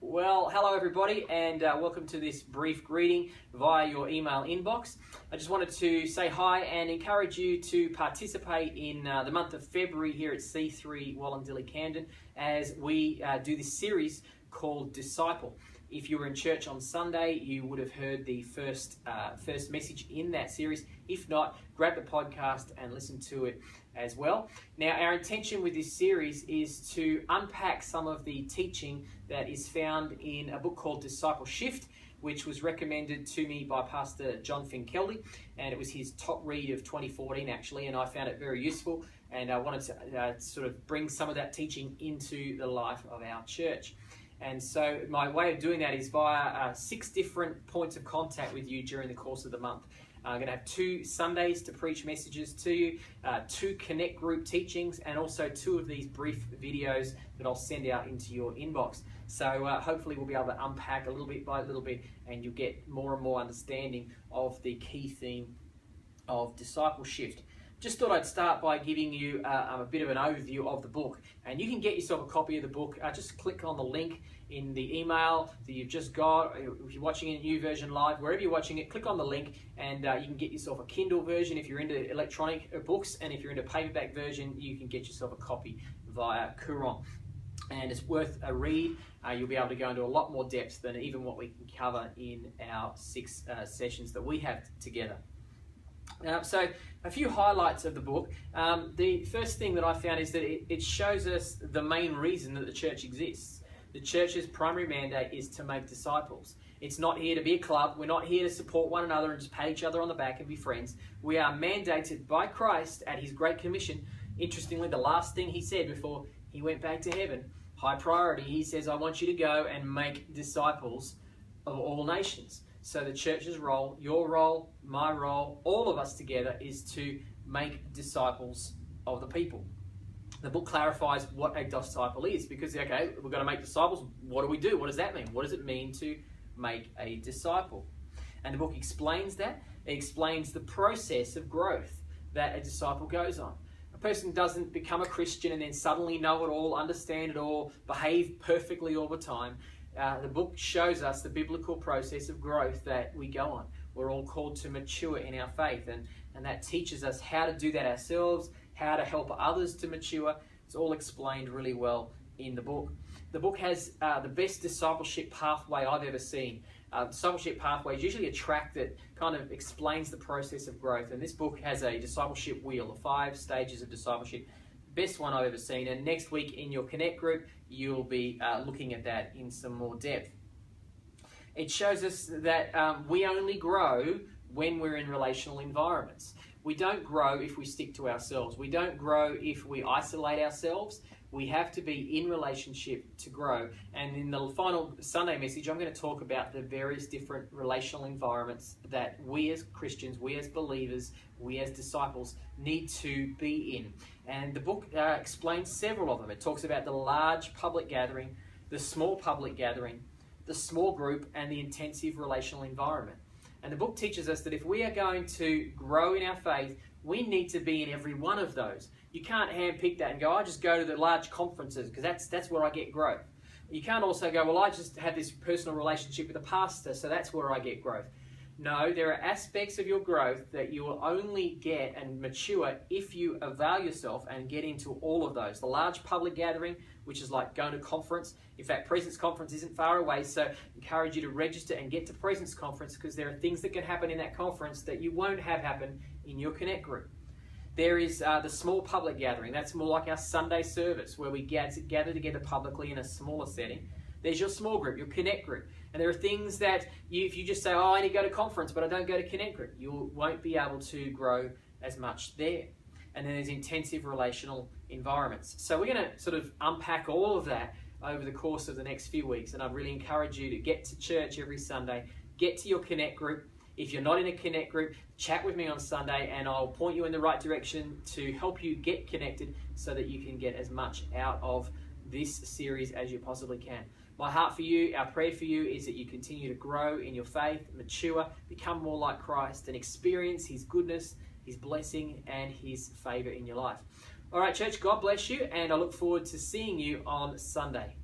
Well, hello everybody, and welcome to this brief greeting via your email inbox. I just wanted to say hi and encourage you to participate in the month of February here at C3 Wallandilly Camden as we do this series called Disciple. If you were in church on Sunday, you would have heard the first message in that series. If not, grab the podcast and listen to it as well. Now, our intention with this series is to unpack some of the teaching that is found in a book called Discipleshift, which was recommended to me by Pastor John Finkeldy, and it was his top read of 2014 actually, and I found it very useful, and I wanted to sort of bring some of that teaching into the life of our church. And so my way of doing that is via 6 different points of contact with you during the course of the month. I'm going to have 2 Sundays to preach messages to you, 2 Connect group teachings, and also 2 of these brief videos that I'll send out into your inbox. So hopefully we'll be able to unpack a little bit by little bit, and you'll get more and more understanding of the key theme of discipleship. Just thought I'd start by giving you a bit of an overview of the book, and you can get yourself a copy of the book. Just click on the link in the email that you've just got. If you're watching a new version live, wherever you're watching it, click on the link, and you can get yourself a Kindle version if you're into electronic books, and if you're into paperback version, you can get yourself a copy via Quran. And it's worth a read. You'll be able to go into a lot more depth than even what we can cover in our 6 sessions that we have together. So a few highlights of the book. The first thing that I found is that it shows us the main reason that the church exists. The church's primary mandate is to make disciples. It's not here to be a club. We're not here to support one another and just pat each other on the back and be friends. We are mandated by Christ at his Great Commission. Interestingly, the last thing he said before he went back to heaven, high priority, he says, I want you to go and make disciples of all nations. So the church's role, your role, my role, all of us together is to make disciples of the people. The book clarifies what a disciple is because, okay, we're going to make disciples. What do we do? What does that mean? What does it mean to make a disciple? And the book explains that. It explains the process of growth that a disciple goes on. A person doesn't become a Christian and then suddenly know it all, understand it all, behave perfectly all the time. The book shows us the biblical process of growth that we go on. We're all called to mature in our faith, and that teaches us how to do that ourselves, how to help others to mature. It's all explained really well in the book. The book has the best discipleship pathway I've ever seen. Discipleship pathway is usually a track that kind of explains the process of growth, and this book has a discipleship wheel, the 5 stages of discipleship. Best one I've ever seen, and next week in your Connect group you'll be looking at that in some more depth. It shows us that we only grow when we're in relational environments. We don't grow if we stick to ourselves. We don't grow if we isolate ourselves. We have to be in relationship to grow. And in the final Sunday message, I'm going to talk about the various different relational environments that we as Christians, we as believers, we as disciples need to be in. And the book explains several of them. It talks about the large public gathering, the small public gathering, the small group, and the intensive relational environment. And the book teaches us that if we are going to grow in our faith, we need to be in every one of those. You can't handpick that and go, I just go to the large conferences because that's where I get growth. You can't also go, well, I just have this personal relationship with a pastor, so that's where I get growth. No, there are aspects of your growth that you will only get and mature if you avail yourself and get into all of those. The large public gathering, which is like going to conference. In fact, Presence Conference isn't far away, so I encourage you to register and get to Presence Conference because there are things that can happen in that conference that you won't have happen in your Connect group. There is the small public gathering. That's more like our Sunday service where we gather together publicly in a smaller setting. There's your small group, your Connect group. And there are things that if you just say, oh, I need to go to conference, but I don't go to Connect group, you won't be able to grow as much there. And then there's intensive relational environments. So we're going to sort of unpack all of that over the course of the next few weeks. And I'd really encourage you to get to church every Sunday, get to your Connect group. If you're not in a Connect group, chat with me on Sunday and I'll point you in the right direction to help you get connected so that you can get as much out of this series as you possibly can. My heart for you, our prayer for you is that you continue to grow in your faith, mature, become more like Christ and experience his goodness, his blessing and his favor in your life. All right, church, God bless you, and I look forward to seeing you on Sunday.